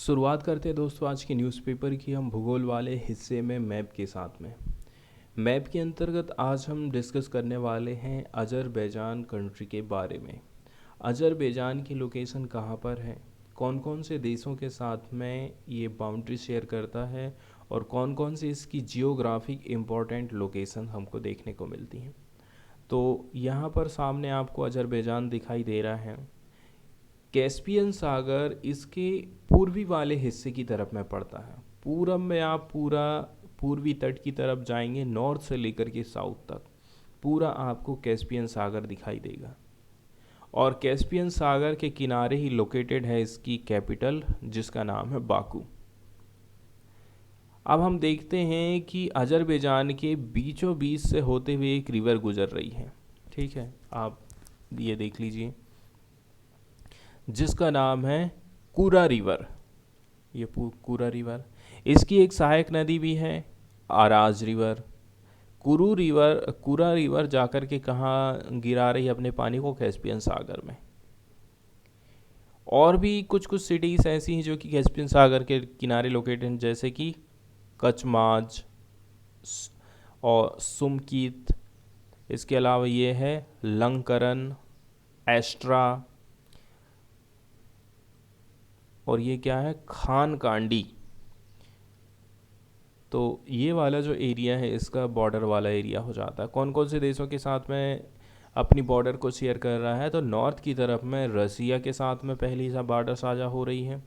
शुरुआत करते हैं दोस्तों आज के न्यूज़पेपर की हम भूगोल वाले हिस्से में मैप के साथ में। मैप के अंतर्गत आज हम डिस्कस करने वाले हैं अजरबैजान कंट्री के बारे में। अजरबैजान की लोकेशन कहाँ पर है, कौन कौन से देशों के साथ में ये बाउंड्री शेयर करता है और कौन कौन सी इसकी जियोग्राफिक इम्पोर्टेंट लोकेशन हमको देखने को मिलती हैं। तो यहाँ पर सामने आपको अजरबैजान दिखाई दे रहा है। कैस्पियन सागर इसके पूर्वी वाले हिस्से की तरफ में पड़ता है। पूरब में आप पूरा पूर्वी तट की तरफ जाएंगे, नॉर्थ से लेकर के साउथ तक पूरा आपको कैस्पियन सागर दिखाई देगा। और कैस्पियन सागर के किनारे ही लोकेटेड है इसकी कैपिटल, जिसका नाम है बाकू। अब हम देखते हैं कि अजरबैजान के बीचों बीच से होते हुए एक रिवर गुजर रही है। ठीक है, आप ये देख लीजिए, जिसका नाम है कुरा रिवर। ये कुरा रिवर, इसकी एक सहायक नदी भी है आराज रिवर। कुरा रिवर जाकर के कहाँ गिरा रही है अपने पानी को, कैस्पियन सागर में। और भी कुछ कुछ सिटीज़ ऐसी हैं जो कि कैस्पियन सागर के किनारे लोकेटेड हैं, जैसे कि कचमाज और सुमकीत। इसके अलावा ये है लंकरन, एस्ट्रा, और ये क्या है, खान कांडी। तो ये वाला जो एरिया है इसका बॉर्डर वाला एरिया हो जाता है। कौन कौन से देशों के साथ में अपनी बॉर्डर को शेयर कर रहा है, तो नॉर्थ की तरफ में रसिया के साथ में पहली सा बॉर्डर साझा हो रही है।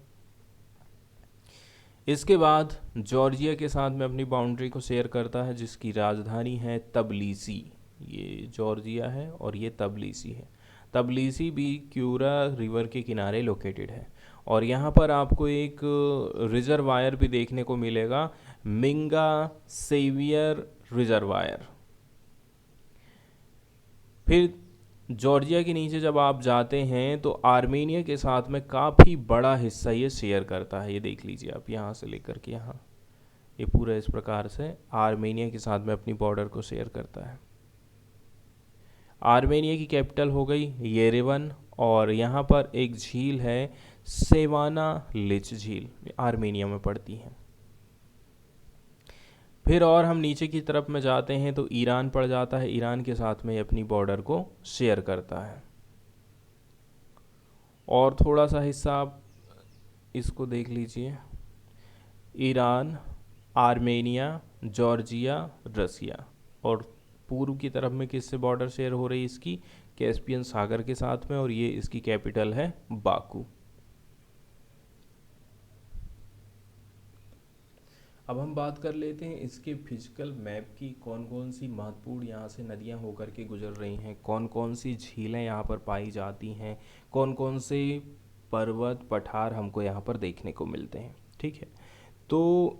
इसके बाद जॉर्जिया के साथ में अपनी बाउंड्री को शेयर करता है, जिसकी राजधानी है तबलीसी। ये जॉर्जिया है और ये तबलीसी है। तबलीसी भी क्यूरा रिवर के किनारे लोकेटेड है। और यहाँ पर आपको एक रिजर्वायर भी देखने को मिलेगा, मिंगा सेवियर रिजर्वायर। फिर जॉर्जिया के नीचे जब आप जाते हैं तो आर्मेनिया के साथ में काफ़ी बड़ा हिस्सा ये शेयर करता है। ये देख लीजिए आप, यहाँ से लेकर के यहाँ ये पूरा इस प्रकार से आर्मेनिया के साथ में अपनी बॉर्डर को शेयर करता है। आर्मेनिया की कैपिटल हो गई येरेवन, और यहाँ पर एक झील है सेवाना लिच झील, आर्मेनिया में पड़ती है। फिर और हम नीचे की तरफ में जाते हैं तो ईरान पड़ जाता है। ईरान के साथ में अपनी बॉर्डर को शेयर करता है। और थोड़ा सा हिस्सा आप इसको देख लीजिए, ईरान, आर्मेनिया, जॉर्जिया, रसिया। और पूर्व की तरफ में किससे बॉर्डर शेयर हो रही है इसकी, कैस्पियन सागर के साथ में, और ये इसकी कैपिटल है बाकू। अब हम बात कर लेते हैं इसके फिजिकल मैप की, कौन कौन सी महत्वपूर्ण यहाँ से नदियाँ होकर के गुजर रही हैं, कौन कौन सी झीलें यहाँ पर पाई जाती हैं, कौन कौन से पर्वत पठार हमको यहाँ पर देखने को मिलते हैं। ठीक है, तो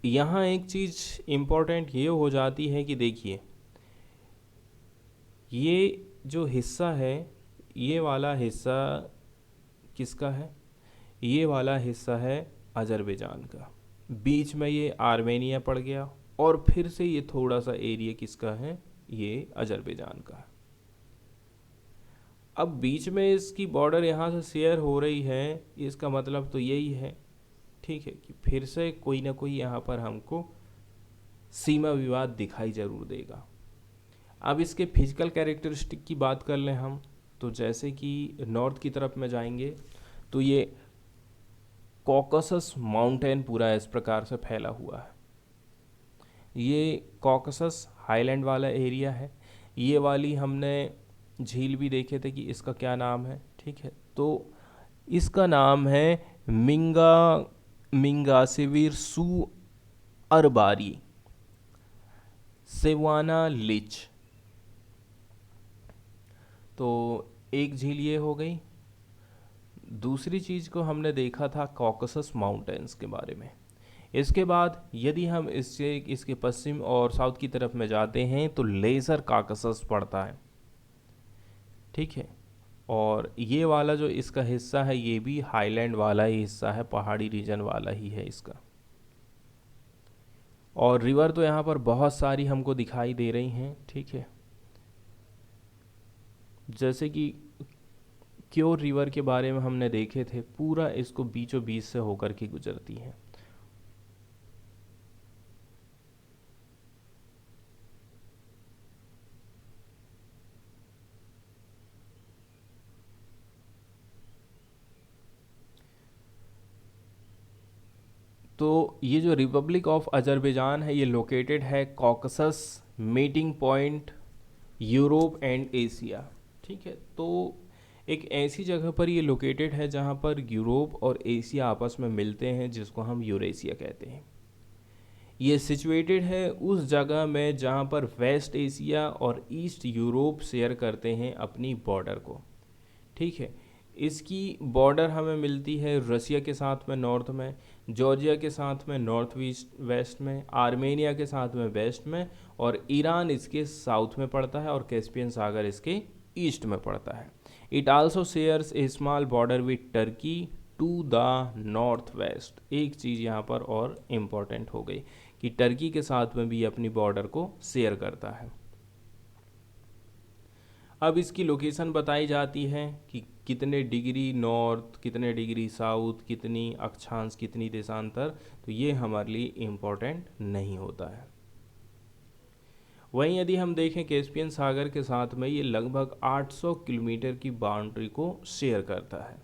यहाँ एक चीज़ इम्पोर्टेंट ये हो जाती है कि देखिए, ये जो हिस्सा है, ये वाला हिस्सा किसका है, ये वाला हिस्सा है अजरबैजान का। बीच में ये आर्मेनिया पड़ गया, और फिर से ये थोड़ा सा एरिया किसका है, ये अजरबैजान का है। अब बीच में इसकी बॉर्डर यहाँ से शेयर हो रही है, इसका मतलब तो यही है, ठीक है, कि फिर से कोई ना कोई यहाँ पर हमको सीमा विवाद दिखाई जरूर देगा। अब इसके फिजिकल कैरेक्टरिस्टिक की बात कर लें हम, तो जैसे कि नॉर्थ की तरफ में जाएंगे तो ये कॉकसस माउंटेन पूरा इस प्रकार से फैला हुआ है। ये कॉकसस हाईलैंड वाला एरिया है। ये वाली हमने झील भी देखे थे कि इसका क्या नाम है, ठीक है, तो इसका नाम है मिंगासिविर सू अरबारी सेवाना लिच। तो एक झील ये हो गई। दूसरी चीज़ को हमने देखा था कॉकसस माउंटेन्स के बारे में। इसके बाद यदि हम इसके पश्चिम और साउथ की तरफ में जाते हैं तो लेज़र कॉकसस पड़ता है, ठीक है। और ये वाला जो इसका हिस्सा है ये भी हाईलैंड वाला ही हिस्सा है, पहाड़ी रीजन वाला ही है इसका। और रिवर तो यहाँ पर बहुत सारी हमको दिखाई दे रही हैं, ठीक है, जैसे कि क्योर रिवर के बारे में हमने देखे थे, पूरा इसको बीचों बीच से होकर के गुजरती है। तो ये जो रिपब्लिक ऑफ अजरबैजान है ये लोकेटेड है Caucasus meeting point Europe and Asia. ठीक है, तो एक ऐसी जगह पर ये लोकेटेड है जहाँ पर यूरोप और एशिया आपस में मिलते हैं, जिसको हम यूरेशिया कहते हैं। ये सिचुएटेड है उस जगह में जहाँ पर वेस्ट एशिया और ईस्ट यूरोप शेयर करते हैं अपनी बॉर्डर को। ठीक है, इसकी बॉर्डर हमें मिलती है रसिया के साथ में नॉर्थ में, जॉर्जिया के साथ में नॉर्थ ईस्ट वेस्ट में, आर्मेनिया के साथ में वेस्ट में, और ईरान इसके साउथ में पड़ता है, और कैस्पियन सागर इसके ईस्ट में पड़ता है। It also shares a small border with Turkey to the north west. एक चीज़ यहाँ पर और इम्पॉर्टेंट हो गई कि टर्की के साथ में भी अपनी बॉर्डर को शेयर करता है। अब इसकी लोकेशन बताई जाती है कि कितने डिग्री नॉर्थ, कितने डिग्री साउथ, कितनी अक्षांश, कितनी देशांतर, तो ये हमारे लिए इम्पोर्टेंट नहीं होता है। वहीं यदि हम देखें कैस्पियन सागर के साथ में, ये लगभग 800 किलोमीटर की बाउंड्री को शेयर करता है।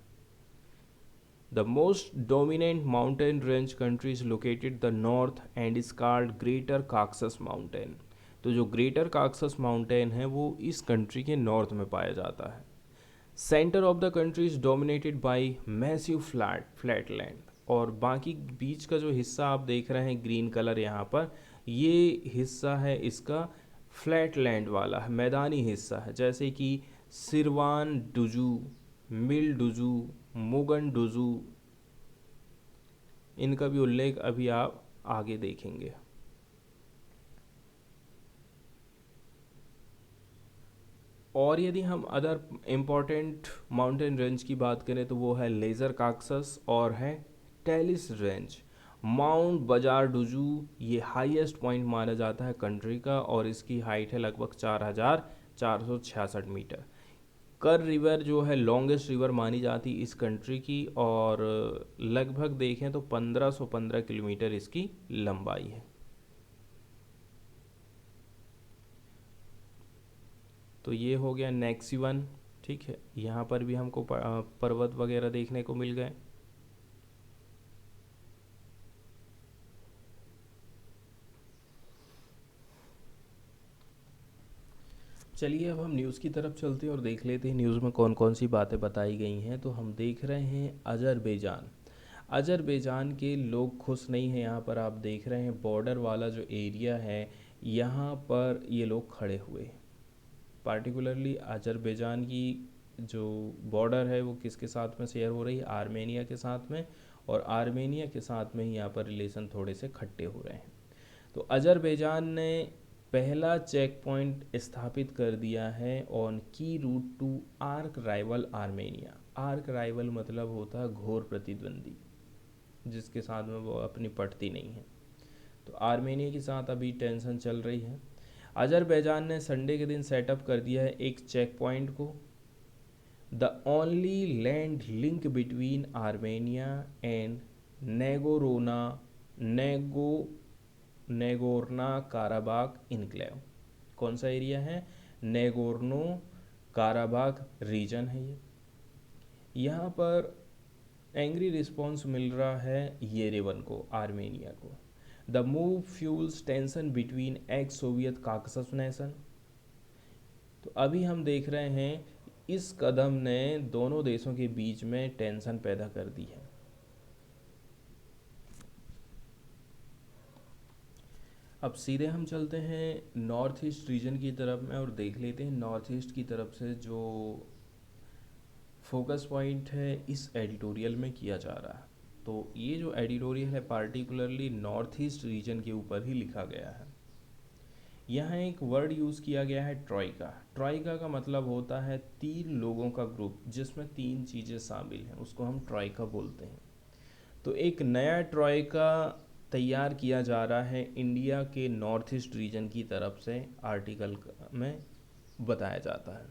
The most dominant mountain range country is located the north end is called greater Caucasus mountain. तो जो ग्रेटर कॉक्सस माउंटेन है वो इस कंट्री के नॉर्थ में पाया जाता है। Centre of the country is dominated by massive flat land, और बाकी बीच का जो हिस्सा आप देख रहे हैं ग्रीन कलर यहाँ पर, ये हिस्सा है इसका फ्लैट लैंड वाला है, मैदानी हिस्सा है, जैसे कि सिरवान डुजू, मिल डुजू, मुगन डुजू, इनका भी उल्लेख अभी आप आगे देखेंगे। और यदि हम अदर इम्पॉर्टेंट माउंटेन रेंज की बात करें तो वो है लेज़र कॉक्सस और है टेलिस रेंज। माउंट बजार डुजू ये हाईएस्ट पॉइंट माना जाता है कंट्री का, और इसकी हाइट है लगभग 4466 मीटर। कर रिवर जो है लॉन्गेस्ट रिवर मानी जाती इस कंट्री की, और लगभग देखें तो 1515 किलोमीटर इसकी लंबाई है। तो ये हो गया नेक्स्ट वन। ठीक है, यहाँ पर भी हमको पर्वत वगैरह देखने को मिल गए। चलिए अब हम न्यूज़ की तरफ चलते हैं और देख लेते हैं न्यूज़ में कौन कौन सी बातें बताई गई हैं। तो हम देख रहे हैं अजरबैजान। अजरबैजान के लोग खुश नहीं हैं। यहाँ पर आप देख रहे हैं बॉर्डर वाला जो एरिया है, यहाँ पर ये लोग खड़े हुए हैं। पार्टिकुलरली अजरबैजान की जो बॉर्डर है वो किसके साथ में शेयर हो रही है, आर्मेनिया के साथ में, और आर्मेनिया के साथ में ही यहाँ पर रिलेशन थोड़े से खट्टे हो रहे हैं। तो अजरबैजान ने पहला चेक पॉइंट स्थापित कर दिया है on key route to arch rival Armenia. Arch rival मतलब होता है घोर प्रतिद्वंदी, जिसके साथ में वो अपनी पटती नहीं है। तो आर्मेनिया के साथ अभी टेंशन चल रही है। अजरबैजान ने संडे के दिन सेटअप कर दिया है एक चेक पॉइंट को। The only land link between Armenia and Nagorno Nago Nagorno Karabakh enclave. कौन सा एरिया है, नेगोर्नो काराबाग रीजन है ये। यहाँ पर एंग्री रिस्पॉन्स मिल रहा है येरेवन को, आर्मेनिया को। The move fuels tension between ex Soviet Caucasus nation. तो अभी हम देख रहे हैं इस कदम ने दोनों देशों के बीच में टेंशन पैदा कर दी है। अब सीधे हम चलते हैं नॉर्थ ईस्ट रीजन की तरफ में और देख लेते हैं नॉर्थ ईस्ट की तरफ से जो फोकस पॉइंट है इस एडिटोरियल में किया जा रहा है। तो ये जो एडिटोरियल है पार्टिकुलरली नॉर्थ ईस्ट रीजन के ऊपर ही लिखा गया है। यहाँ एक वर्ड यूज़ किया गया है ट्रॉइका। ट्रॉइका का मतलब होता है 3 लोगों का ग्रुप जिसमें 3 चीज़ें शामिल हैं, उसको हम ट्रॉइका बोलते हैं। तो एक नया ट्रॉइका तैयार किया जा रहा है इंडिया के नॉर्थ ईस्ट रीजन की तरफ से, आर्टिकल में बताया जाता है।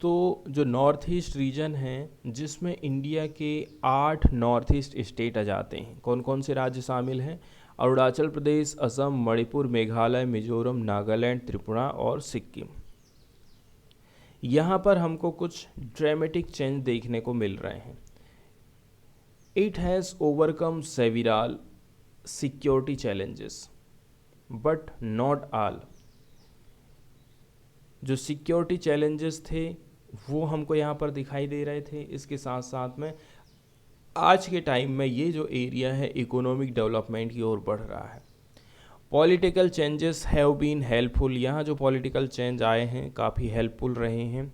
तो जो नॉर्थ ईस्ट रीजन है, जिसमें इंडिया के 8 नॉर्थ ईस्ट स्टेट आ जाते हैं। कौन कौन से राज्य शामिल हैं? अरुणाचल प्रदेश, असम, मणिपुर, मेघालय, मिजोरम, नागालैंड, त्रिपुरा और सिक्किम। यहाँ पर हमको कुछ ड्रामेटिक चेंज देखने को मिल रहे हैं। It has overcome several security challenges but not all. जो सिक्योरिटी चैलेंजेस थे वो हमको यहाँ पर दिखाई दे रहे थे। इसके साथ साथ में आज के टाइम में ये जो एरिया है इकोनॉमिक डेवलपमेंट की ओर बढ़ रहा है। Political changes have been helpful. यहाँ जो पॉलिटिकल चेंज आए हैं काफ़ी हेल्पफुल रहे हैं।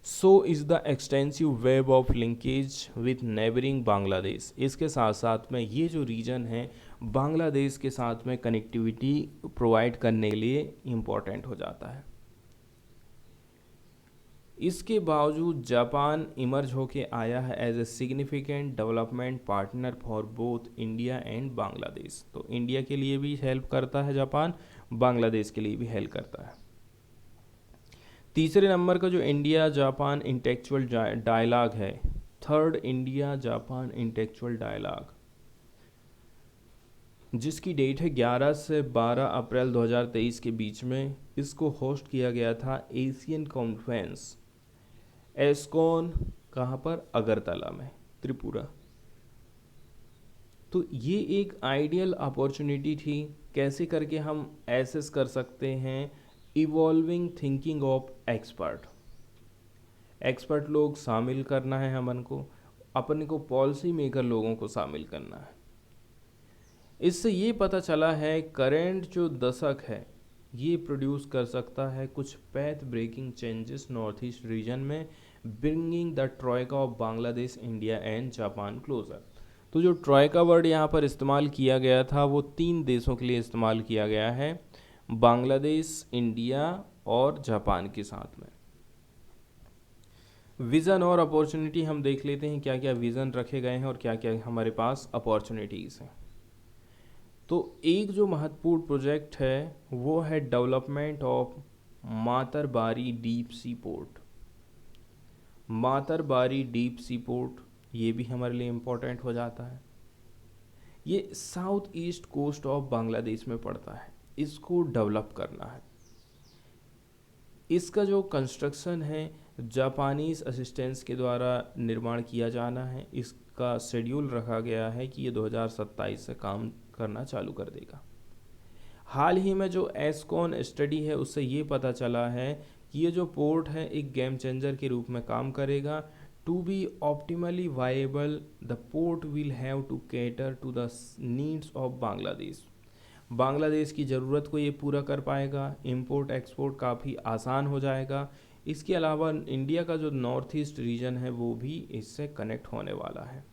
So is the extensive web of linkage with neighbouring Bangladesh. इसके साथ साथ में ये जो रीजन है बांग्लादेश के साथ में कनेक्टिविटी प्रोवाइड करने के लिए इम्पोर्टेंट हो जाता है। इसके बावजूद जापान इमर्ज होके आया है as a significant development partner for both India and Bangladesh. तो इंडिया के लिए भी हेल्प करता है जापान, बांग्लादेश के लिए भी हेल्प करता है। तीसरे नंबर का जो इंडिया जापान इंटेलेक्चुअल डायलॉग है, third India Japan intellectual dialogue, जिसकी डेट है 11 से 12 अप्रैल 2023 के बीच में। इसको होस्ट किया गया था एशियन कॉन्फ्रेंस एस्कॉन, कहाँ पर? अगरतला में, त्रिपुरा। तो ये एक आइडियल अपॉर्चुनिटी थी, कैसे करके हम एसेस कर सकते हैं इवॉल्विंग थिंकिंग ऑफ एक्सपर्ट लोग शामिल करना है हमन को, अपन को पॉलिसी मेकर लोगों को शामिल करना है। इससे ये पता चला है करेंट जो दशक है ये प्रोड्यूस कर सकता है कुछ path breaking changes north east region में, bringing the troika of Bangladesh, India and Japan closer. तो जो ट्रॉयका वर्ड यहाँ पर इस्तेमाल किया गया था वो 3 देशों के लिए इस्तेमाल किया गया है, बांग्लादेश, इंडिया और जापान के साथ में। विज़न और अपॉर्चुनिटी हम देख लेते हैं, क्या क्या विज़न रखे गए हैं और क्या क्या हमारे पास अपॉर्चुनिटीज़ हैं। तो एक जो महत्वपूर्ण प्रोजेक्ट है वो है development of Matarbari deep sea port. Matarbari deep sea port ये भी हमारे लिए इम्पोर्टेंट हो जाता है। ये south east coast of Bangladesh में पड़ता है, इसको डेवलप करना है। इसका जो कंस्ट्रक्शन है जापानीज असिस्टेंस के द्वारा निर्माण किया जाना है। इसका शेड्यूल रखा गया है कि ये 2027 से काम करना चालू कर देगा। हाल ही में जो एस्कॉन स्टडी है उससे ये पता चला है कि ये जो पोर्ट है एक गेम चेंजर के रूप में काम करेगा। To be optimally viable the port will have to cater to the needs of Bangladesh. Bangladesh की ज़रूरत को ये पूरा कर पाएगा, इंपोर्ट एक्सपोर्ट काफ़ी आसान हो जाएगा। इसके अलावा इंडिया का जो नॉर्थ ईस्ट रीजन है वो भी इससे कनेक्ट होने वाला है।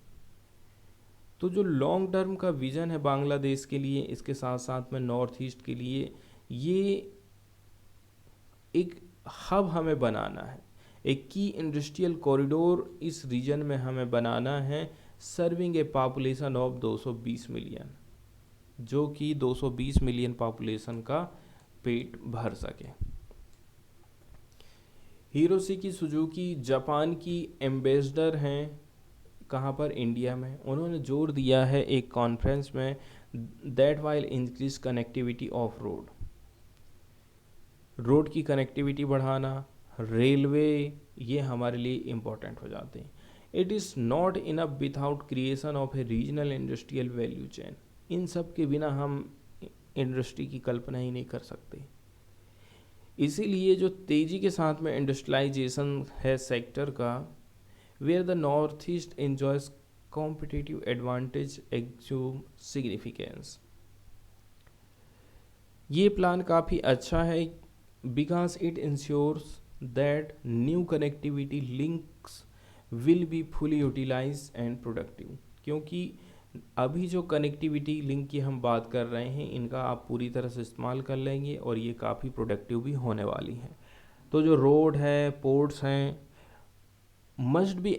तो जो लॉन्ग टर्म का विज़न है बांग्लादेश के लिए, इसके साथ साथ में नॉर्थ ईस्ट के लिए, ये एक हब हमें बनाना है, एक की इंडस्ट्रियल कॉरिडोर इस रीजन में हमें बनाना है, serving A population of 220 million, जो कि 220 मिलियन पॉपुलेशन का पेट भर सके। हिरोशिकी सुजुकी जापान की एम्बेसडर हैं, कहाँ पर? इंडिया में। उन्होंने जोर दिया है एक कॉन्फ्रेंस में that while increase connectivity of road की कनेक्टिविटी बढ़ाना, रेलवे, ये हमारे लिए इम्पोर्टेंट हो जाते हैं। It is not enough without creation of a regional industrial value chain. इन सब के बिना हम इंडस्ट्री की कल्पना ही नहीं कर सकते। इसीलिए जो तेज़ी के साथ में इंडस्ट्रियलाइजेशन है सेक्टर का, where the northeast enjoys competitive advantage assume significance। ये प्लान काफ़ी अच्छा है because it ensures that new connectivity links will be fully utilized and productive। क्योंकि अभी जो कनेक्टिविटी लिंक की हम बात कर रहे हैं इनका आप पूरी तरह से इस्तेमाल कर लेंगे और ये काफ़ी प्रोडक्टिव भी होने वाली हैं। तो जो रोड है, पोर्ट्स हैं, must be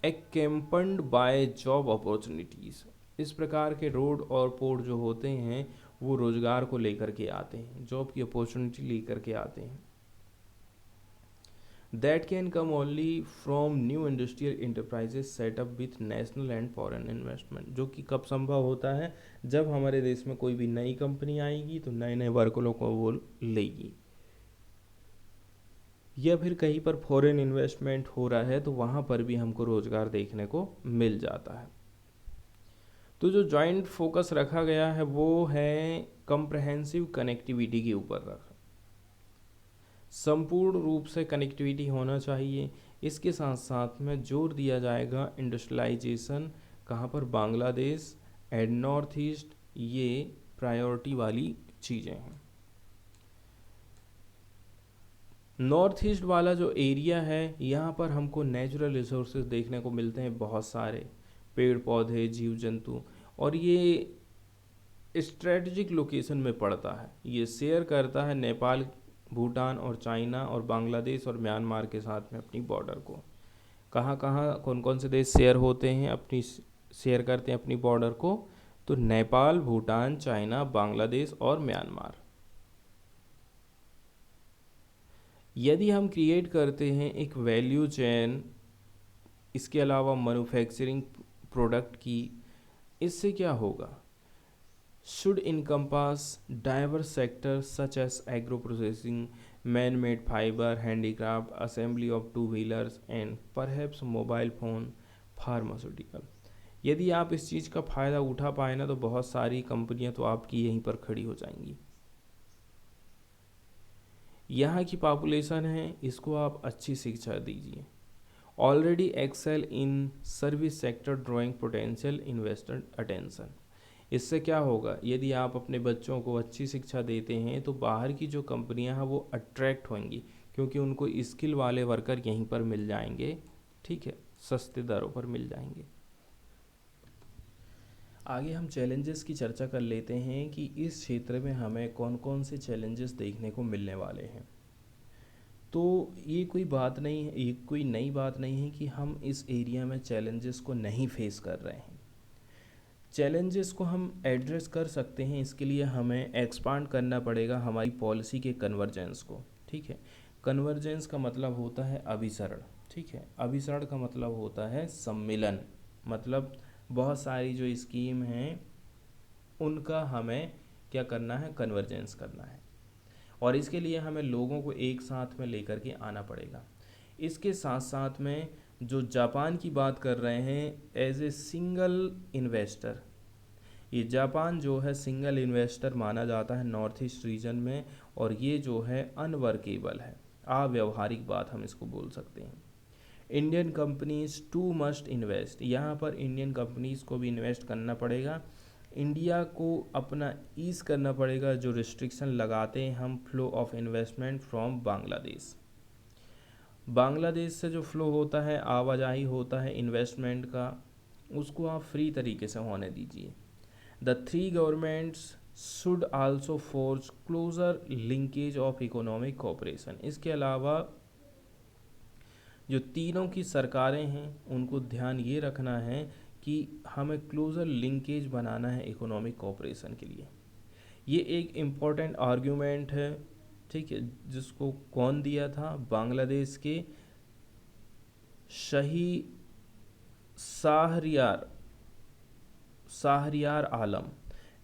accompanied by job opportunities. इस प्रकार के रोड और पोर्ट जो होते हैं वो रोज़गार को लेकर के आते हैं, जॉब की अपॉर्चुनिटी लेकर के आते हैं। That can come only from new industrial enterprises setup with national and foreign investment, जो कि कब संभव होता है, जब हमारे देश में कोई भी नई कंपनी आएगी तो नए नए वर्करों को वो लेगी, या फिर कहीं पर फॉरेन इन्वेस्टमेंट हो रहा है तो वहाँ पर भी हमको रोज़गार देखने को मिल जाता है। तो जो जॉइंट फोकस रखा गया है वो है कंप्रहेंसिव कनेक्टिविटी के ऊपर रखा, संपूर्ण रूप से कनेक्टिविटी होना चाहिए। इसके साथ साथ में जोर दिया जाएगा इंडस्ट्रियलाइजेशन, कहाँ पर, बांग्लादेश एंड नॉर्थ ईस्ट, ये प्रायोरिटी वाली चीज़ें हैं। नॉर्थ ईस्ट वाला जो एरिया है यहाँ पर हमको नेचुरल रिसोर्सेज देखने को मिलते हैं, बहुत सारे पेड़ पौधे, जीव जंतु, और ये स्ट्रेटजिक लोकेशन में पड़ता है। ये शेयर करता है नेपाल, भूटान और चाइना और बांग्लादेश और म्यांमार के साथ में अपनी बॉर्डर को। कहाँ कहाँ कौन कौन से देश शेयर होते हैं, अपनी शेयर करते हैं अपनी बॉर्डर को, तो नेपाल, भूटान, चाइना, बांग्लादेश और म्यांमार। यदि हम क्रिएट करते हैं एक वैल्यू चेन, इसके अलावा मैन्युफैक्चरिंग प्रोडक्ट की, इससे क्या होगा, should encompass diverse sectors such as agro processing, man-made fiber, handicraft, assembly of two-wheelers and perhaps mobile phone, pharmaceutical। यदि आप इस चीज़ का फ़ायदा उठा पाए ना तो बहुत सारी कंपनियां तो आपकी यहीं पर खड़ी हो जाएंगी। यहाँ की पॉपुलेशन है, इसको आप अच्छी शिक्षा दीजिए। Already excel in service sector drawing potential investor attention. इससे क्या होगा, यदि आप अपने बच्चों को अच्छी शिक्षा देते हैं तो बाहर की जो कंपनियां हैं वो अट्रैक्ट होंगी, क्योंकि उनको स्किल वाले वर्कर यहीं पर मिल जाएंगे, ठीक है, सस्ते दरों पर मिल जाएंगे। आगे हम चैलेंजेस की चर्चा कर लेते हैं कि इस क्षेत्र में हमें कौन कौन से चैलेंजेस देखने को मिलने वाले हैं। तो ये कोई बात नहीं है, ये कोई नई बात नहीं है कि हम इस एरिया में चैलेंजेस को नहीं फेस कर रहे हैं। चैलेंजेस को हम एड्रेस कर सकते हैं, इसके लिए हमें एक्सपांड करना पड़ेगा हमारी पॉलिसी के कन्वर्जेंस को, ठीक है। कन्वर्जेंस का मतलब होता है अभिसरण, ठीक है। अभिसरण का मतलब होता है सम्मिलन, मतलब बहुत सारी जो स्कीम हैं उनका हमें क्या करना है, कन्वर्जेंस करना है, और इसके लिए हमें लोगों को एक साथ में लेकर के आना पड़ेगा। इसके साथ साथ में जो जापान की बात कर रहे हैं एज ए सिंगल इन्वेस्टर, ये जापान जो है सिंगल इन्वेस्टर माना जाता है नॉर्थ ईस्ट रीजन में, और ये जो है अनवर्केबल है, अव्यवहारिक बात हम इसको बोल सकते हैं। Indian companies too must invest, यहाँ पर इंडियन कंपनीज को भी इन्वेस्ट करना पड़ेगा। इंडिया को अपना ईज करना पड़ेगा जो रिस्ट्रिक्शन लगाते हैं हम flow of investment from Bangladesh. Bangladesh से जो फ्लो होता है, आवाजाही होता है इन्वेस्टमेंट का, उसको आप फ्री तरीके से होने दीजिए। The three governments should also force closer linkage of economic cooperation. इसके अलावा जो तीनों की सरकारें हैं उनको ध्यान ये रखना है कि हमें क्लोजर लिंकेज बनाना है इकोनॉमिक कोऑपरेशन के लिए। ये एक इम्पॉर्टेंट आर्ग्यूमेंट है, ठीक है, जिसको कौन दिया था, बांग्लादेश के Shahi Shahriar Alam,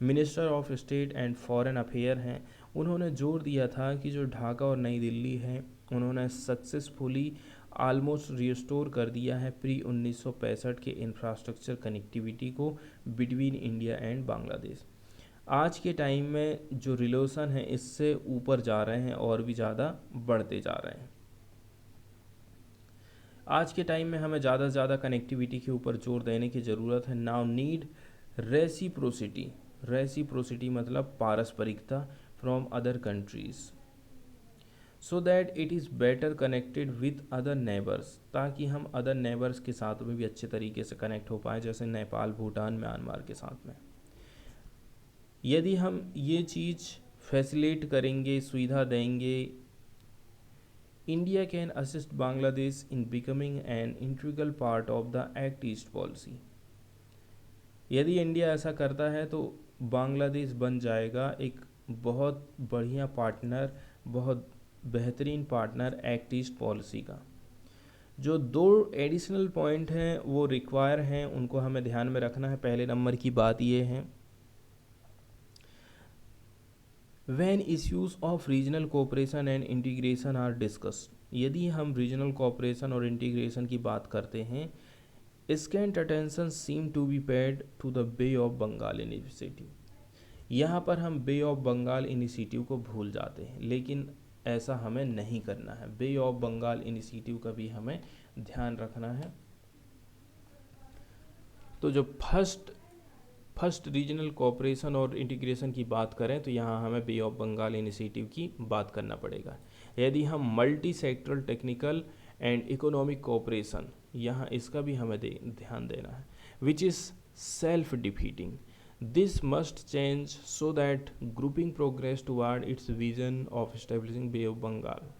minister of state and foreign affair हैं। उन्होंने जोर दिया था कि जो ढाका और नई दिल्ली है उन्होंने सक्सेसफुली आलमोस्ट रिस्टोर कर दिया है प्री 1965 के इंफ्रास्ट्रक्चर कनेक्टिविटी को बिटवीन इंडिया एंड बांग्लादेश। आज के टाइम में जो रिलेशन है इससे ऊपर जा रहे हैं और भी ज़्यादा बढ़ते जा रहे हैं। आज के टाइम में हमें ज़्यादा से ज़्यादा कनेक्टिविटी के ऊपर जोर देने की ज़रूरत है। नाउ नीड रेसिप्रोसिटी, रेसिप्रोसिटी मतलब पारस्परिकता from other countries, so that it is better connected with other neighbours, ताकि हम अदर नेबर्स के साथ में भी अच्छे तरीके से कनेक्ट हो पाएँ, जैसे नेपाल, भूटान, म्यांमार के साथ में। यदि हम ये चीज़ फैसिलिटेट करेंगे, सुविधा देंगे, India can assist Bangladesh in becoming an integral part of the act east policy. यदि इंडिया ऐसा करता है तो बांग्लादेश बन जाएगा एक बहुत बढ़िया पार्टनर, बहुत बेहतरीन पार्टनर एक्ट ईस्ट पॉलिसी का। जो दो एडिशनल पॉइंट हैं वो रिक्वायर हैं, उनको हमें ध्यान में रखना है। पहले नंबर की बात ये है, when issues of regional cooperation and integration are discussed, यदि हम रीजनल कोऑपरेशन और इंटीग्रेशन की बात करते हैं, scant attention seem to be paid to the Bay of Bengal initiative. यहाँ पर हम बे ऑफ बंगाल इनिशिएटिव को भूल जाते हैं, लेकिन ऐसा हमें नहीं करना है। बे ऑफ बंगाल इनिशिएटिव का भी हमें ध्यान रखना है। तो जो फर्स्ट रीजनल कोऑपरेशन और इंटीग्रेशन की बात करें तो यहाँ हमें बे ऑफ बंगाल इनिशिएटिव की बात करना पड़ेगा। यदि हम multi sectoral technical and economic cooperation, यहाँ इसका भी हमें ध्यान देना है, which is self defeating, this must change so that grouping progress toward its vision of establishing Bay of Bengal.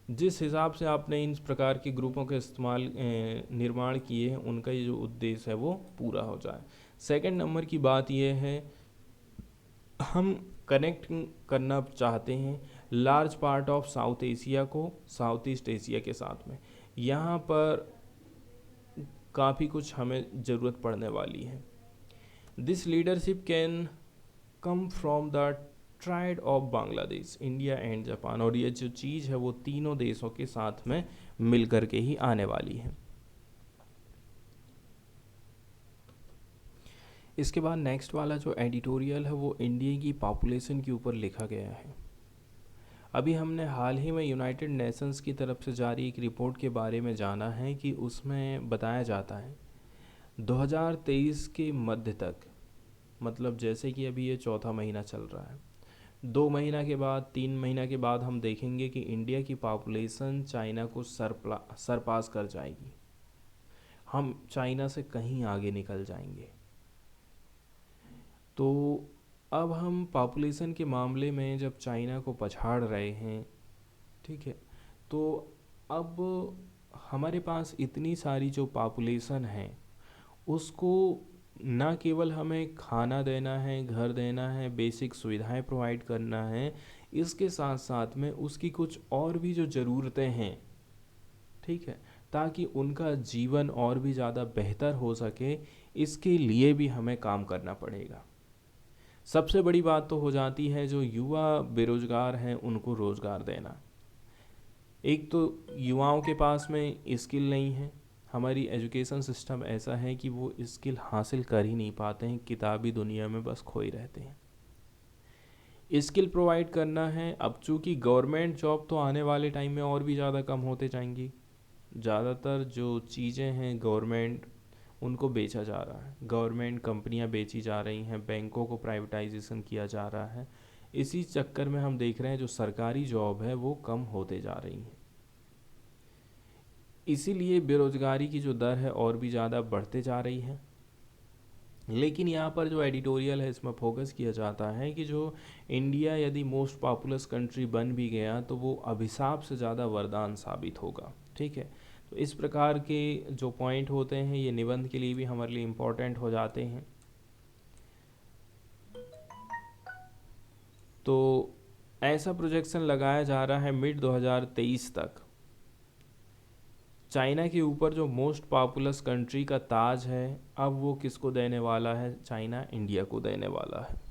जिस हिसाब से आपने इन प्रकार के ग्रुपों के निर्माण किए हैं, उनका ये जो उद्देश्य है वो पूरा हो जाए। सेकंड नंबर की बात ये है, हम कनेक्ट करना चाहते हैं large part of south Asia को साउथ ईस्ट एशिया के साथ में। यहाँ पर काफ़ी कुछ हमें ज़रूरत पड़ने वाली है। This leadership can come from the tried of Bangladesh, India and Japan, और ये जो चीज़ है वो तीनों देशों के साथ में मिल कर के ही आने वाली है। इसके बाद नेक्स्ट वाला जो एडिटोरियल है वो इंडिया की पॉपुलेशन के ऊपर लिखा गया है। अभी हमने हाल ही में यूनाइटेड नेशंस की तरफ से जारी एक रिपोर्ट के बारे में जाना है कि उसमें बताया जाता है 2023 के मध्य तक, मतलब जैसे कि अभी ये चौथा महीना चल रहा है, 2 महीना के बाद 3 महीना के बाद हम देखेंगे कि इंडिया की पॉपुलेशन चाइना को सरपास कर जाएगी। हम चाइना से कहीं आगे निकल जाएंगे। तो अब हम पॉपुलेशन के मामले में जब चाइना को पछाड़ रहे हैं, ठीक है, तो अब हमारे पास इतनी सारी जो पॉपुलेशन है उसको ना केवल हमें खाना देना है, घर देना है, बेसिक सुविधाएं प्रोवाइड करना है, इसके साथ साथ में उसकी कुछ और भी जो ज़रूरतें हैं, ठीक है, ताकि उनका जीवन और भी ज़्यादा बेहतर हो सके, इसके लिए भी हमें काम करना पड़ेगा। सबसे बड़ी बात तो हो जाती है जो युवा बेरोजगार हैं उनको रोज़गार देना। एक तो युवाओं के पास में स्किल नहीं है, हमारी एजुकेशन सिस्टम ऐसा है कि वो स्किल हासिल कर ही नहीं पाते हैं, किताबी दुनिया में बस खोए रहते हैं। स्किल प्रोवाइड करना है। अब चूँकि गवर्नमेंट जॉब तो आने वाले टाइम में और भी ज़्यादा कम होते जाएंगी, ज़्यादातर जो चीज़ें हैं गवर्नमेंट उनको बेचा जा रहा है, गवर्नमेंट कंपनियां बेची जा रही हैं, बैंकों को प्राइवेटाइजेशन किया जा रहा है। इसी चक्कर में हम देख रहे हैं जो सरकारी जॉब है वो कम होते जा रही हैं। इसीलिए बेरोजगारी की जो दर है और भी ज़्यादा बढ़ते जा रही है। लेकिन यहाँ पर जो एडिटोरियल है इसमें फोकस किया जाता है कि जो इंडिया यदि मोस्ट पॉपुलस कंट्री बन भी गया तो वो अभिशाप से ज़्यादा वरदान साबित होगा, ठीक है। तो इस प्रकार के जो पॉइंट होते हैं ये निबंध के लिए भी हमारे लिए इम्पोर्टेंट हो जाते हैं। तो ऐसा प्रोजेक्शन लगाया जा रहा है मिड 2023 तक चाइना के ऊपर जो मोस्ट पॉपुलस कंट्री का ताज है, अब वो किसको देने वाला है? चाइना इंडिया को देने वाला है।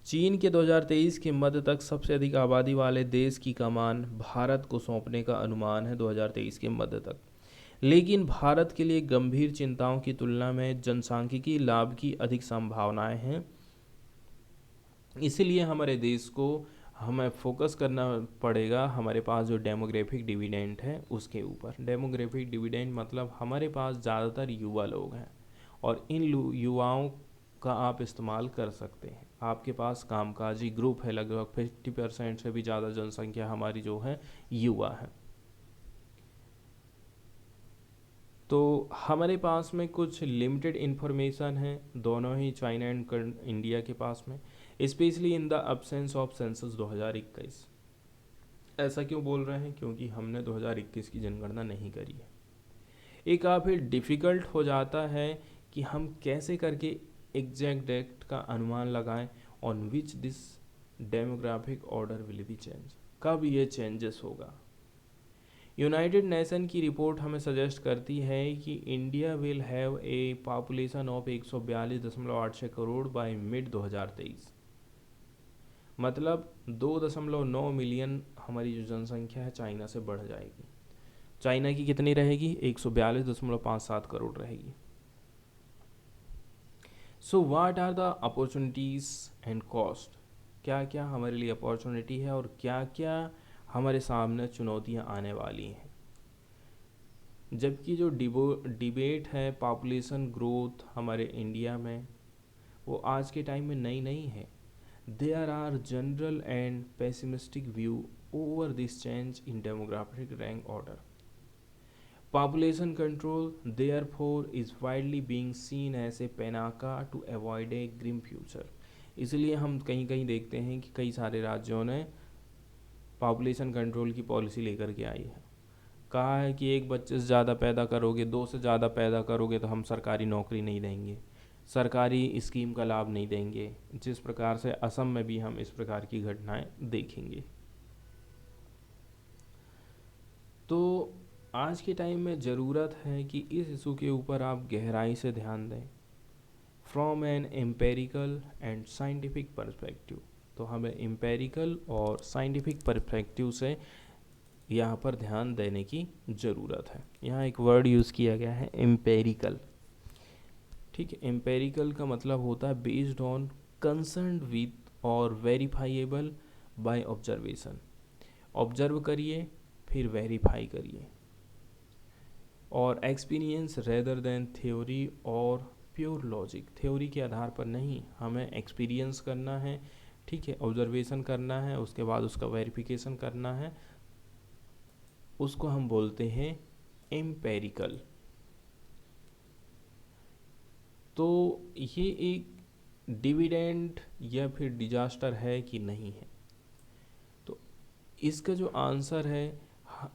चीन के 2023 के मध्य तक सबसे अधिक आबादी वाले देश की कमान भारत को सौंपने का अनुमान है 2023 के मध्य तक। लेकिन भारत के लिए गंभीर चिंताओं की तुलना में जनसांख्यिकी लाभ की अधिक संभावनाएं हैं। इसीलिए हमारे देश को हमें फोकस करना पड़ेगा हमारे पास जो डेमोग्राफिक डिविडेंड है उसके ऊपर। डेमोग्राफिक डिविडेंड मतलब हमारे पास ज़्यादातर युवा लोग हैं और इन युवाओं का आप इस्तेमाल कर सकते हैं। आपके पास कामकाजी ग्रुप है, लगभग 50% से भी ज़्यादा जनसंख्या हमारी जो है युवा है। तो हमारे पास में कुछ लिमिटेड इन्फॉर्मेशन है दोनों ही चाइना एंड इंडिया के पास में, specially in the absence of census 2021। ऐसा क्यों बोल रहे हैं? क्योंकि हमने 2021 की जनगणना नहीं करी है। एक काफ़ी डिफ़िकल्ट हो जाता है कि हम कैसे करके एग्जैक्ट डेट का अनुमान लगाएं on which this demographic order will be change. कब ये चेंजेस होगा? यूनाइटेड नेशन की रिपोर्ट हमें सजेस्ट करती है कि India will have a population of 142.86 crore by mid 2023। मतलब 2.9 मिलियन हमारी जो जनसंख्या है चाइना से बढ़ जाएगी। चाइना की कितनी रहेगी? 142.57 करोड़ रहेगी। So what are the opportunities and cost? क्या क्या हमारे लिए अपॉर्चुनिटी है और क्या क्या हमारे सामने चुनौतियां आने वाली हैं? जबकि जो डिबेट है पॉपुलेशन ग्रोथ हमारे इंडिया में, वो आज के टाइम में नई नहीं है। There are general and pessimistic view over this change in demographic rank order. Population control, therefore, is widely being seen as a panacea to avoid a grim future. इसलिए हम कहीं कहीं देखते हैं कि कई सारे राज्यों ने पॉपुलेशन कंट्रोल की पॉलिसी लेकर के आई है। कहा है कि एक बच्चे से ज़्यादा पैदा करोगे, दो से ज़्यादा पैदा करोगे तो हम सरकारी नौकरी नहीं देंगे, सरकारी स्कीम का लाभ नहीं देंगे। जिस प्रकार से असम में भी हम इस प्रकार की घटनाएं देखेंगे। तो आज के टाइम में ज़रूरत है कि इस इशू के ऊपर आप गहराई से ध्यान दें from an empirical and scientific perspective. तो हमें एम्पेरिकल और साइंटिफिक पर्सपेक्टिव से यहाँ पर ध्यान देने की ज़रूरत है। यहाँ एक वर्ड यूज़ किया गया है एम्पेरिकल। ठीक है, एम्पेरिकल का मतलब होता है बेस्ड ऑन कंसर्न विथ और वेरीफाइएबल बाय ऑब्जर्वेशन। ऑब्जर्व करिए फिर वेरीफाई करिए, और एक्सपीरियंस रेदर देन थ्योरी और प्योर लॉजिक। थ्योरी के आधार पर नहीं, हमें एक्सपीरियंस करना है। ठीक है, ऑब्जर्वेशन करना है, उसके बाद उसका वेरिफिकेशन करना है, उसको हम बोलते हैं एम्पेरिकल। तो ये एक डिविडेंड या फिर डिजास्टर है कि नहीं है? तो इसका जो आंसर है,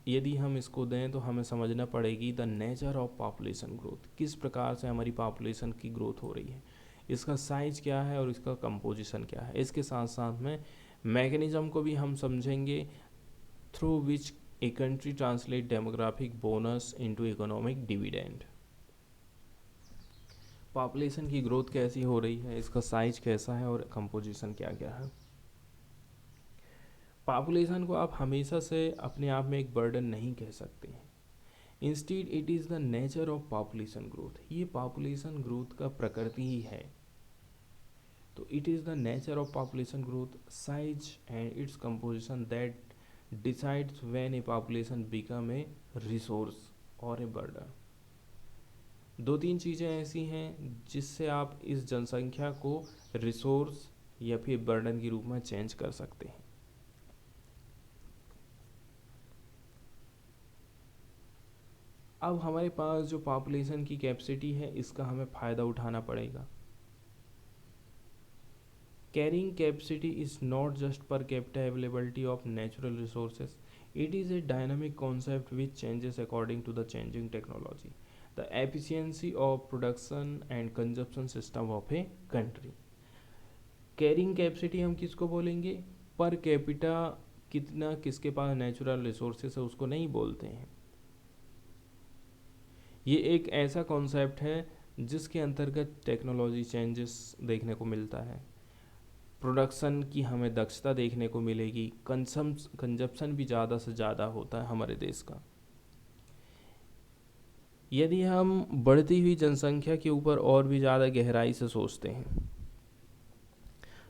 यदि हम इसको दें तो हमें समझना पड़ेगी the nature of population growth. किस प्रकार से हमारी पॉपुलेशन की ग्रोथ हो रही है, इसका साइज क्या है और इसका कंपोजिशन क्या है। इसके साथ साथ में मैकेनिज्म को भी हम समझेंगे through which a country translate demographic bonus into economic dividend. Population की ग्रोथ कैसी हो रही है, इसका साइज कैसा है और कंपोजिशन क्या क्या है। पॉपुलेशन को आप हमेशा से अपने आप में एक बर्डन नहीं कह सकते हैं। Instead it is the nature of population growth. ये पॉपुलेशन ग्रोथ का प्रकृति ही है। तो it is the nature of population growth size and its composition that decides when A population become a resource और ए बर्डन। दो तीन चीज़ें ऐसी हैं जिससे आप इस जनसंख्या को रिसोर्स या फिर बर्डन के रूप में चेंज कर सकते हैं। अब हमारे पास जो पॉपुलेशन की कैपेसिटी है, इसका हमें फ़ायदा उठाना पड़ेगा। Carrying capacity is not just per capita availability of natural resources, it is a dynamic concept which changes according to the changing technology, the efficiency of production and consumption system of a country. Carrying capacity हम किसको बोलेंगे? Per capita कितना किसके पास natural resources है उसको नहीं बोलते हैं। ये एक ऐसा कॉन्सेप्ट है जिसके अंतर्गत टेक्नोलॉजी चेंजेस देखने को मिलता है, प्रोडक्शन की हमें दक्षता देखने को मिलेगी, कंजप्शन भी ज़्यादा से ज़्यादा होता है हमारे देश का। यदि हम बढ़ती हुई जनसंख्या के ऊपर और भी ज़्यादा गहराई से सोचते हैं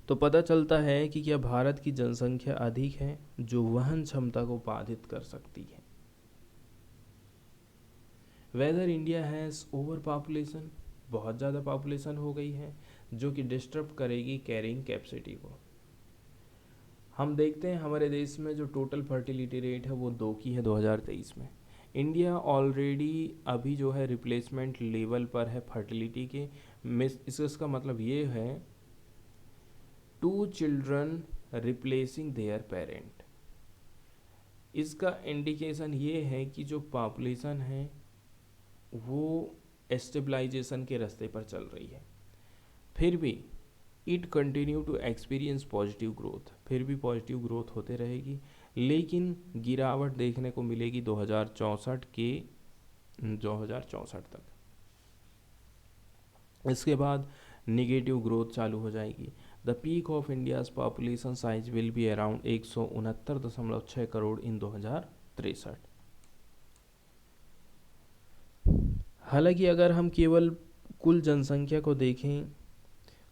तो पता चलता है कि क्या भारत की जनसंख्या अधिक है जो वहन क्षमता को बाधित कर सकती है। Weather India has over population, बहुत ज़्यादा पॉपुलेशन हो गई है जो कि डिस्टर्ब करेगी कैरिंग कैपेसिटी को। हम देखते हैं हमारे देश में जो टोटल फर्टिलिटी रेट है वो 2 की है 2023 में। इंडिया ऑलरेडी अभी जो है रिप्लेसमेंट लेवल पर है फर्टिलिटी के। इसका मतलब ये है 2 चिल्ड्रन रिप्लेसिंग देयर पेरेंट। इसका इंडिकेशन ये है कि जो पॉपुलेशन है वो स्टेबलाइजेशन के रास्ते पर चल रही है। फिर भी it continue to experience positive growth, फिर भी पॉजिटिव ग्रोथ होते रहेगी, लेकिन गिरावट देखने को मिलेगी 2064 तक। इसके बाद निगेटिव ग्रोथ चालू हो जाएगी। The peak of India's population size will be around 169.6 crore in 2063। हालांकि अगर हम केवल कुल जनसंख्या को देखें,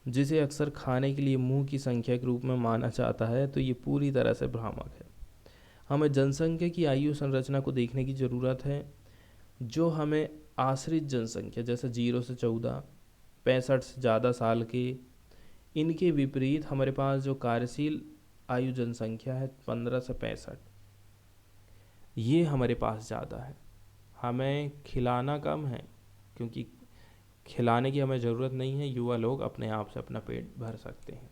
जिसे अक्सर खाने के लिए मुंह की संख्या के रूप में माना जाता है, तो ये पूरी तरह से भ्रामक है। हमें जनसंख्या की आयु संरचना को देखने की ज़रूरत है, जो हमें आश्रित जनसंख्या जैसे 0 से 14, 65 से ज़्यादा साल के, इनके विपरीत हमारे पास जो कार्यशील आयु जनसंख्या है 15 से 65, ये हमारे पास ज़्यादा है। हमें खिलाना कम है, क्योंकि खिलाने की हमें ज़रूरत नहीं है, युवा लोग अपने आप से अपना पेट भर सकते हैं।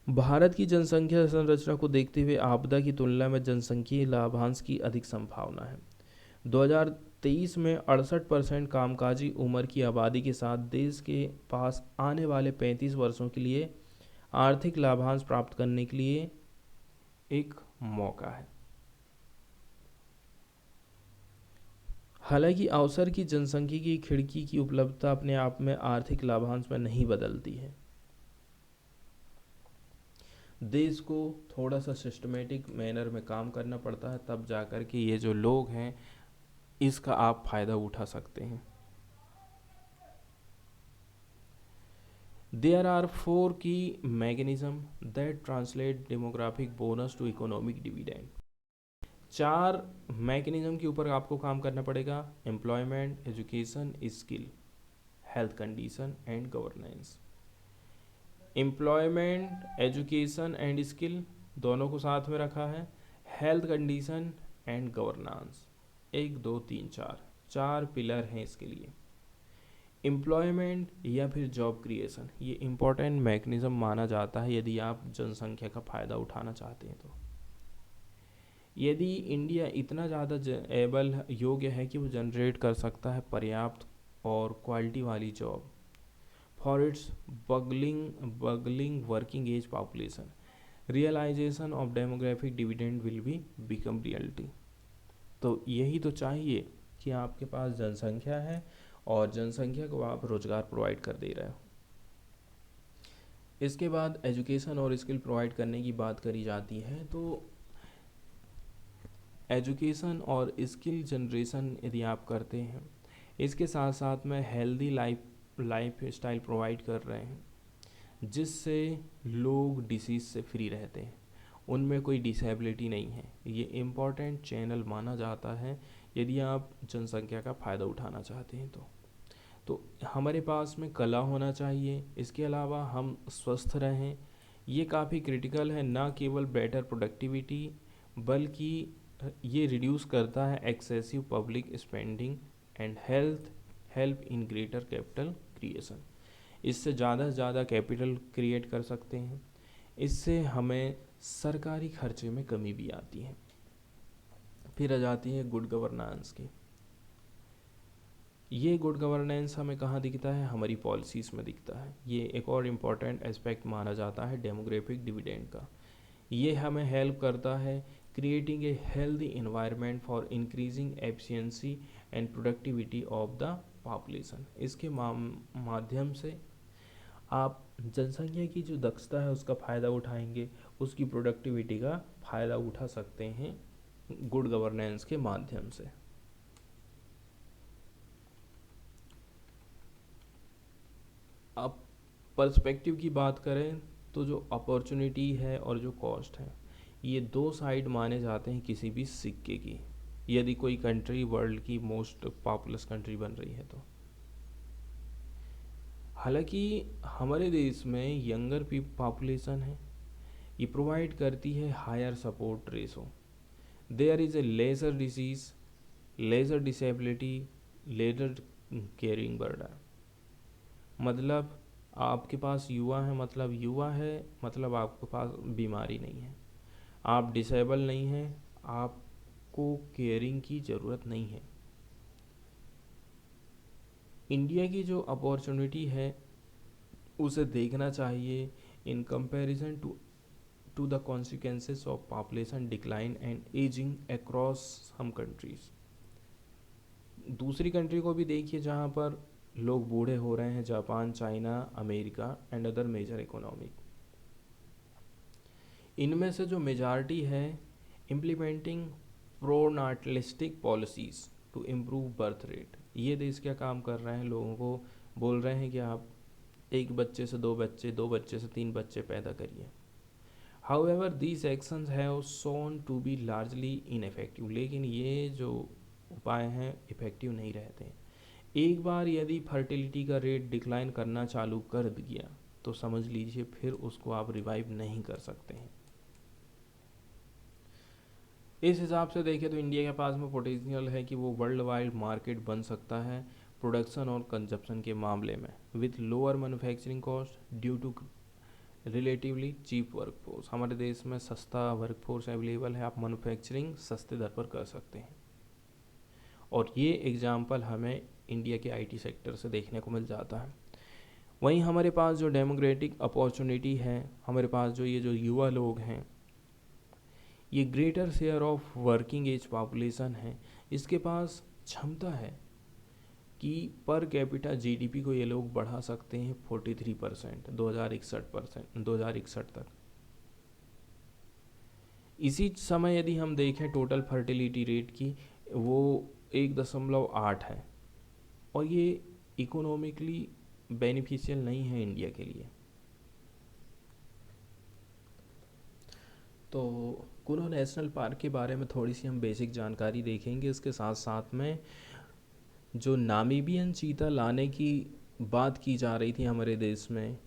भारत की जनसंख्या संरचना को देखते हुए आपदा की तुलना में जनसंख्यीय लाभांश की अधिक संभावना है। 2023 में 68% कामकाजी उम्र की आबादी के साथ देश के पास आने वाले 35 वर्षों के लिए आर्थिक लाभांश प्राप्त करने के लिए एक मौका है। हालांकि अवसर की जनसंख्या की खिड़की की उपलब्धता अपने आप में आर्थिक लाभांश में नहीं बदलती है। देश को थोड़ा सा सिस्टमेटिक मैनर में काम करना पड़ता है, तब जाकर के ये जो लोग हैं इसका आप फ़ायदा उठा सकते हैं। There are 4 key mechanisms that translate demographic bonus to economic dividend. 4 mechanism के ऊपर आपको काम करना पड़ेगा: employment, education, skill, health condition and governance. Employment, education and skill दोनों को साथ में रखा है। Health condition and governance, 1 2 3 4 pillar हैं इसके लिए। एम्प्लॉयमेंट या फिर जॉब क्रिएशन, ये इम्पोर्टेंट मैकेनिज्म माना जाता है यदि आप जनसंख्या का फ़ायदा उठाना चाहते हैं। तो यदि इंडिया इतना ज़्यादा एबल योग्य है कि वो जनरेट कर सकता है पर्याप्त और क्वालिटी वाली job for its bulging working age population, realisation of demographic dividend will be become reality. तो यही तो चाहिए कि आपके पास जनसंख्या है और जनसंख्या को आप रोज़गार प्रोवाइड कर दे रहे हो। इसके बाद एजुकेशन और स्किल प्रोवाइड करने की बात करी जाती है, तो एजुकेशन और स्किल जनरेशन यदि आप करते हैं, इसके साथ साथ में हेल्दी लाइफ स्टाइल प्रोवाइड कर रहे हैं, जिससे लोग डिसीज़ से फ्री रहते हैं, उनमें कोई डिसेबिलिटी नहीं है। ये इम्पॉर्टेंट चैनल माना जाता है यदि आप जनसंख्या का फ़ायदा उठाना चाहते हैं। तो हमारे पास में कला होना चाहिए, इसके अलावा हम स्वस्थ रहें, ये काफ़ी क्रिटिकल है। ना केवल बेटर प्रोडक्टिविटी, बल्कि ये रिड्यूस करता है excessive public spending and help in greater capital creation. इससे ज़्यादा से ज़्यादा कैपिटल क्रिएट कर सकते हैं, इससे हमें सरकारी खर्चे में कमी भी आती है। फिर आ जाती है गुड गवर्नेंस की। ये गुड गवर्नेंस हमें कहाँ दिखता है? हमारी पॉलिसीज़ में दिखता है। ये एक और इम्पॉर्टेंट एस्पेक्ट माना जाता है डेमोग्राफिक डिविडेंड का। ये हमें हेल्प करता है creating a healthy environment for increasing efficiency and productivity of the population. इसके माध्यम से आप जनसंख्या की जो दक्षता है उसका फ़ायदा उठाएंगे, उसकी प्रोडक्टिविटी का फ़ायदा उठा सकते हैं गुड गवर्नेंस के माध्यम से। अब पर्सपेक्टिव की बात करें तो जो अपॉर्चुनिटी है और जो कॉस्ट है, ये 2 साइड माने जाते हैं किसी भी सिक्के की, यदि कोई कंट्री वर्ल्ड की मोस्ट पॉपुलस कंट्री बन रही है तो। हालांकि हमारे देश में यंगर पॉपुलेशन है, ये प्रोवाइड करती है higher support ratio. There is a lesser disease, lesser disability, lesser caring burden. मतलब आपके पास युवा है, मतलब आपके पास बीमारी नहीं है, आप डिसेबल नहीं हैं, आपको केयरिंग की ज़रूरत नहीं है। इंडिया की जो अपॉर्चुनिटी है उसे देखना चाहिए in comparison to the consequences of population decline and ageing across some countries. दूसरी कंट्री को भी देखिए जहाँ पर लोग बूढ़े हो रहे हैं, Japan, China, America and other major economy. इनमें से जो मेजॉरिटी है implementing pronatalistic policies to improve birth rate. ये देश क्या काम कर रहे हैं, लोगों को बोल रहे हैं कि आप एक बच्चे से दो बच्चे, दो बच्चे से तीन बच्चे पैदा करिए। However these actions have shown to be largely ineffective. लेकिन ये जो उपाय हैं इफ़ेक्टिव नहीं रहते। एक बार यदि फर्टिलिटी का रेट डिक्लाइन करना चालू कर दिया तो समझ लीजिए फिर उसको आप रिवाइव नहीं कर सकते हैं। इस हिसाब से देखें तो इंडिया के पास में पोटेंशियल है कि वो वर्ल्ड वाइड मार्केट बन सकता है प्रोडक्शन और कंजप्शन के मामले में, with lower manufacturing cost due to relatively cheap workforce. हमारे देश में सस्ता वर्कफोर्स अवेलेबल है, आप मैन्युफैक्चरिंग सस्ते दर पर कर सकते हैं। और ये एग्जाम्पल हमें इंडिया के आईटी सेक्टर से देखने को मिल जाता है। वहीं हमारे पास जो डेमोक्रेटिक अपॉर्चुनिटी है, हमारे पास जो ये जो युवा लोग हैं, ये greater share of working age population है, इसके पास क्षमता है कि पर कैपिटा जीडीपी को ये लोग बढ़ा सकते हैं 43% 2061 तक। इसी समय यदि हम देखें टोटल फर्टिलिटी रेट की, वो 1.8 है और ये इकोनॉमिकली बेनिफिशियल नहीं है इंडिया के लिए। तो कुनो नेशनल पार्क के बारे में थोड़ी सी हम बेसिक जानकारी देखेंगे। इसके साथ साथ में जो नामीबियन चीता लाने की बात की जा रही थी हमारे देश में,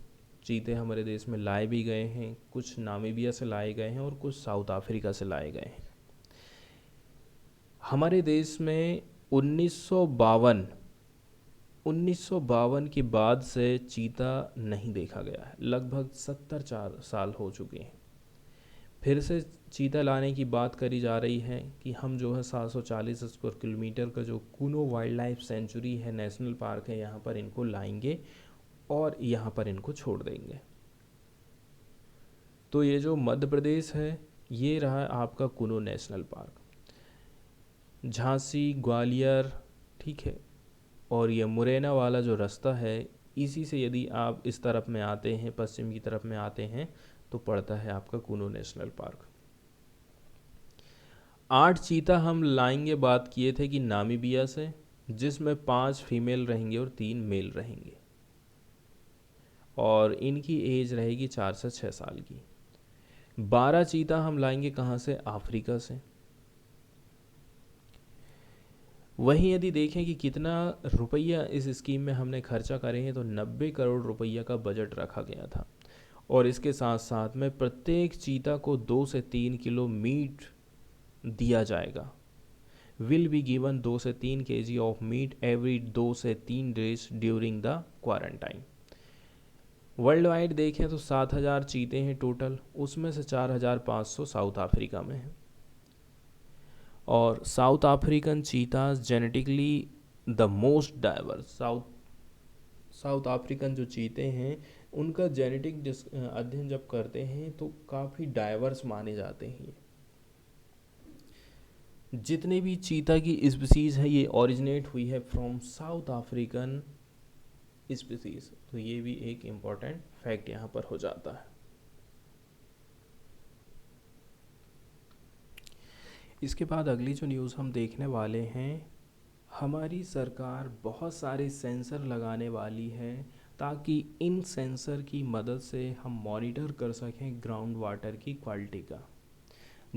चीते हमारे देश में लाए भी गए हैं, कुछ नामीबिया से लाए गए हैं और कुछ साउथ अफ्रीका से लाए गए हैं। हमारे देश में 1952 के बाद से चीता नहीं देखा गया है, लगभग 74 साल हो चुके हैं। फिर से चीता लाने की बात करी जा रही है कि हम जो है 740 स्क्वायर किलोमीटर का जो कुनो वाइल्ड लाइफ सेंचुरी है, नेशनल पार्क है, यहाँ पर इनको लाएंगे और यहाँ पर इनको छोड़ देंगे। तो ये जो मध्य प्रदेश है ये रहा आपका कुनो नेशनल पार्क, झांसी, ग्वालियर, ठीक है, और ये मुरैना वाला जो रास्ता है, इसी से यदि आप इस तरफ में आते हैं, पश्चिम की तरफ में आते हैं, तो पड़ता है आपका कुनो नेशनल पार्क। 8 चीता हम लाएंगे, बात किए थे कि नामीबिया से, जिसमें 5 फीमेल रहेंगे और 3 मेल रहेंगे और इनकी एज रहेगी 4 से 6 साल की। 12 चीता हम लाएंगे कहाँ से, अफ्रीका से। वहीं यदि देखें कि कितना रुपया इस स्कीम में हमने खर्चा करे हैं, तो 90 करोड़ रुपया का बजट रखा गया था। और इसके साथ साथ में प्रत्येक चीता को 2 से 3 किलो मीट दिया जाएगा, विल बी गिवन 2 से 3 kg ऑफ मीट एवरी 2 से 3 days during the quarantine. World wide देखें तो 7000 चीते हैं टोटल, उसमें से 4500 साउथ अफ्रीका में हैं। और south African चीताज genetically the most diverse. South African जो चीते हैं उनका जेनेटिक अध्ययन जब करते हैं तो काफ़ी डाइवर्स माने जाते हैं। जितने भी चीता की स्पीसीज़ है ये ओरिजिनेट हुई है फ्रॉम साउथ अफ्रीकन स्पीसीज़। तो ये भी एक इम्पॉर्टेंट फैक्ट यहाँ पर हो जाता है। इसके बाद अगली जो न्यूज़ हम देखने वाले हैं, हमारी सरकार बहुत सारे सेंसर लगाने वाली है ताकि इन सेंसर की मदद से हम मॉनिटर कर सकें ग्राउंड वाटर की क्वालिटी का।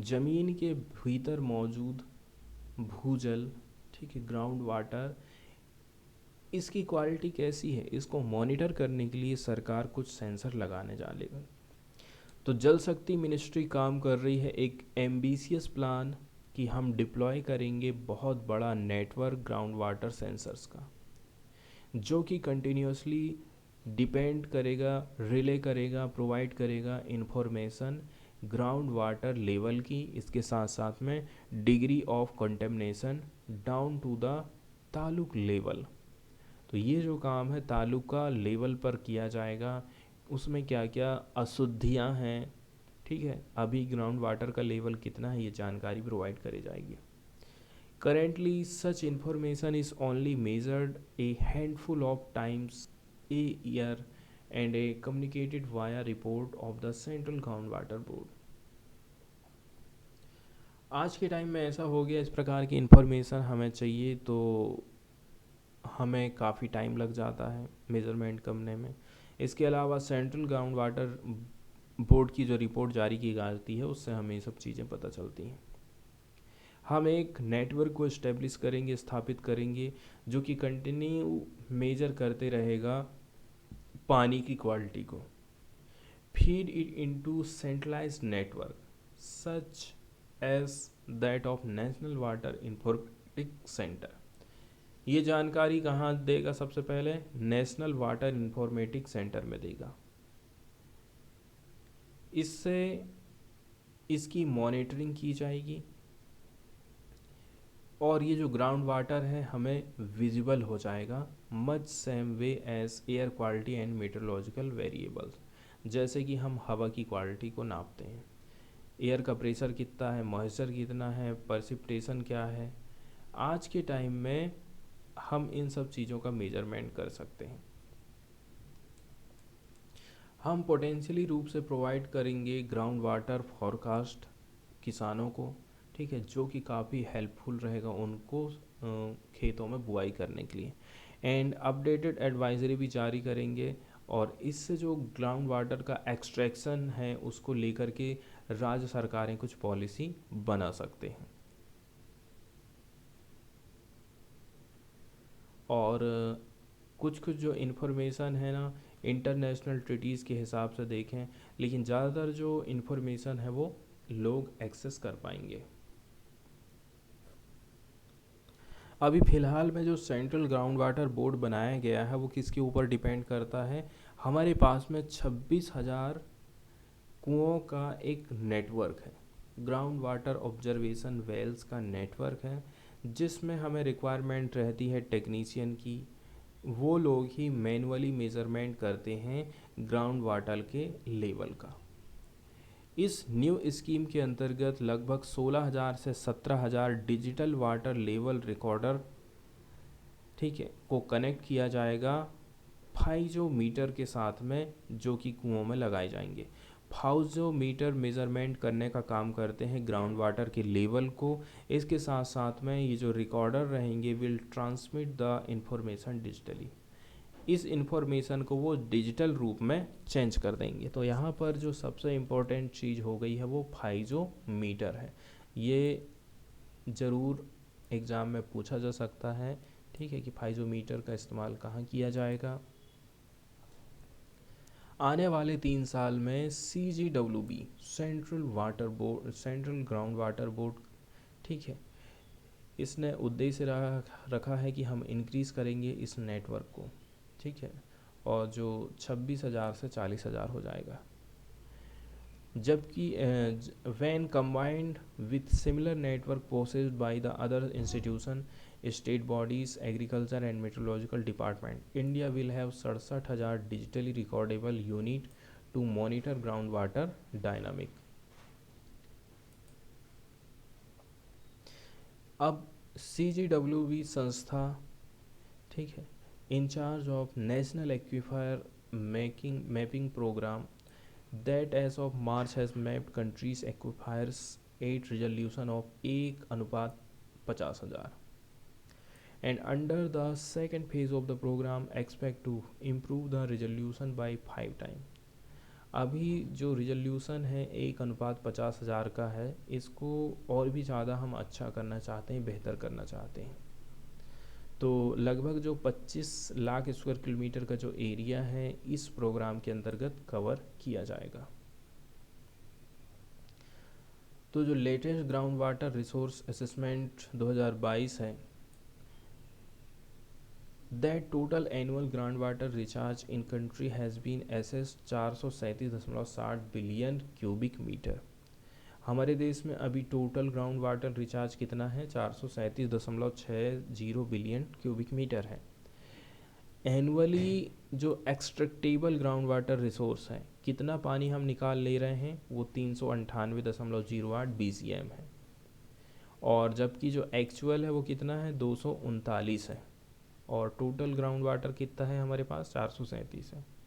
ज़मीन के भीतर मौजूद भूजल, ठीक है, ग्राउंड वाटर, इसकी क्वालिटी कैसी है, इसको मॉनिटर करने के लिए सरकार कुछ सेंसर लगाने जा लेगा। तो जल शक्ति मिनिस्ट्री काम कर रही है एक एम्बिशियस प्लान कि हम डिप्लॉय करेंगे बहुत बड़ा नेटवर्क ग्राउंड वाटर सेंसर्स का, जो कि कंटिन्यूसली डिपेंड करेगा, रिले करेगा, प्रोवाइड करेगा इंफॉर्मेशन ग्राउंड वाटर लेवल की, इसके साथ साथ में degree of contamination down to the taluk level. तो ये जो काम है तालुका लेवल पर किया जाएगा, उसमें क्या क्या अशुद्धियाँ हैं, ठीक है, अभी ग्राउंड वाटर का लेवल कितना है, ये जानकारी प्रोवाइड करी जाएगी। Currently, such information is only measured a handful of times a year and a communicated via report of the Central Groundwater Board. आज के टाइम में ऐसा हो गया, इस प्रकार की इन्फॉर्मेशन हमें चाहिए तो हमें काफ़ी टाइम लग जाता है मेज़रमेंट करने में। इसके अलावा सेंट्रल ग्राउंड वाटर बोर्ड की जो रिपोर्ट जारी की जाती है उससे हमें ये सब चीज़ें पता चलती हैं। हम एक नेटवर्क को इस्टेब्लिश करेंगे, स्थापित करेंगे, जो कि कंटिन्यू मेजर करते रहेगा पानी की क्वालिटी को, feed it into centralised network such as that of national water informatics centre. ये जानकारी कहाँ देगा? सबसे पहले नेशनल वाटर इंफॉर्मेटिक्स सेंटर में देगा। इससे इसकी मॉनिटरिंग की जाएगी और ये जो ग्राउंड वाटर है हमें विजिबल हो जाएगा, much same way as air quality and meteorological variables. जैसे कि हम हवा की क्वालिटी को नापते हैं, एयर का प्रेशर कितना है, मॉइस्चर कितना है, परसिपिटेशन क्या है, आज के टाइम में हम इन सब चीज़ों का मेजरमेंट कर सकते हैं। हम पोटेंशियली रूप से प्रोवाइड करेंगे ग्राउंड वाटर फॉरकास्ट किसानों को, ठीक है, जो कि काफ़ी हेल्पफुल रहेगा उनको खेतों में बुआई करने के लिए। एंड अपडेटेड एडवाइजरी भी जारी करेंगे और इससे जो ग्राउंड वाटर का एक्सट्रैक्शन है उसको लेकर के राज्य सरकारें कुछ पॉलिसी बना सकते हैं। और कुछ कुछ जो इन्फॉर्मेशन है ना इंटरनेशनल ट्रीटीज़ के हिसाब से देखें, लेकिन ज़्यादातर जो इन्फॉर्मेशन है वो लोग एक्सेस कर पाएंगे। अभी फ़िलहाल में जो सेंट्रल ग्राउंड वाटर बोर्ड बनाया गया है वो किसके ऊपर डिपेंड करता है? हमारे पास में 26,000 कुओं का एक नेटवर्क है, ग्राउंड वाटर ऑब्जर्वेशन वेल्स का नेटवर्क है, जिसमें हमें रिक्वायरमेंट रहती है टेक्नीशियन की। वो लोग ही मैनुअली मेज़रमेंट करते हैं ग्राउंड वाटर के लेवल का। इस न्यू स्कीम के अंतर्गत लगभग 16,000 से 17,000 डिजिटल वाटर लेवल रिकॉर्डर, ठीक है, को कनेक्ट किया जाएगा फाइजोमीटर के साथ में, जो कि कुओं में लगाए जाएंगे। फाइजोमीटर मेज़रमेंट करने का काम करते हैं ग्राउंड वाटर के लेवल को। इसके साथ साथ में ये जो रिकॉर्डर रहेंगे will transmit the information digitally. इस इंफॉर्मेशन को वो डिजिटल रूप में चेंज कर देंगे। तो यहाँ पर जो सबसे इम्पोर्टेंट चीज़ हो गई है वो फाइजोमीटर है। ये ज़रूर एग्ज़ाम में पूछा जा सकता है, ठीक है, कि फाइजोमीटर का इस्तेमाल कहाँ किया जाएगा। आने वाले 3 साल में CGWB central water board, central ground water board, ठीक है, इसने उद्देश्य रखा है कि हम इंक्रीज़ करेंगे इस नेटवर्क को, ठीक है, और जो 26,000 से 40,000 हो जाएगा। जबकि when combined with similar network possessed by the other institution, state bodies, agriculture and meteorological department, India will have 67,000 digitally recordable unit to monitor ground water dynamic. अब CGWB संस्था, ठीक है, in charge of national aquifer mapping programme that as of March has mapped countries aquifers 8 resolution of 1:50,000 and under the second phase of the program expect to improve the resolution by 5 times। अभी जो resolution है 1:50,000 का है, इसको और भी ज़्यादा हम अच्छा करना चाहते हैं, बेहतर करना चाहते हैं। तो लगभग जो 25 लाख स्क्वायर किलोमीटर का जो एरिया है इस प्रोग्राम के अंतर्गत कवर किया जाएगा। तो जो latest ground water resource assessment 2022 है, that total annual ground water recharge in country has been assessed 437.60 billion cubic metre. हमारे देश में अभी टोटल ग्राउंड वाटर रिचार्ज कितना है? 437.60 बिलियन क्यूबिक मीटर है। एनुअली जो एक्सट्रैक्टेबल ग्राउंड वाटर रिसोर्स है, कितना पानी हम निकाल ले रहे हैं, वो 398.08 BCM है। और जबकि जो एक्चुअल है वो कितना है, 239 है। और टोटल ग्राउंड वाटर कितना है हमारे पास, 437 है।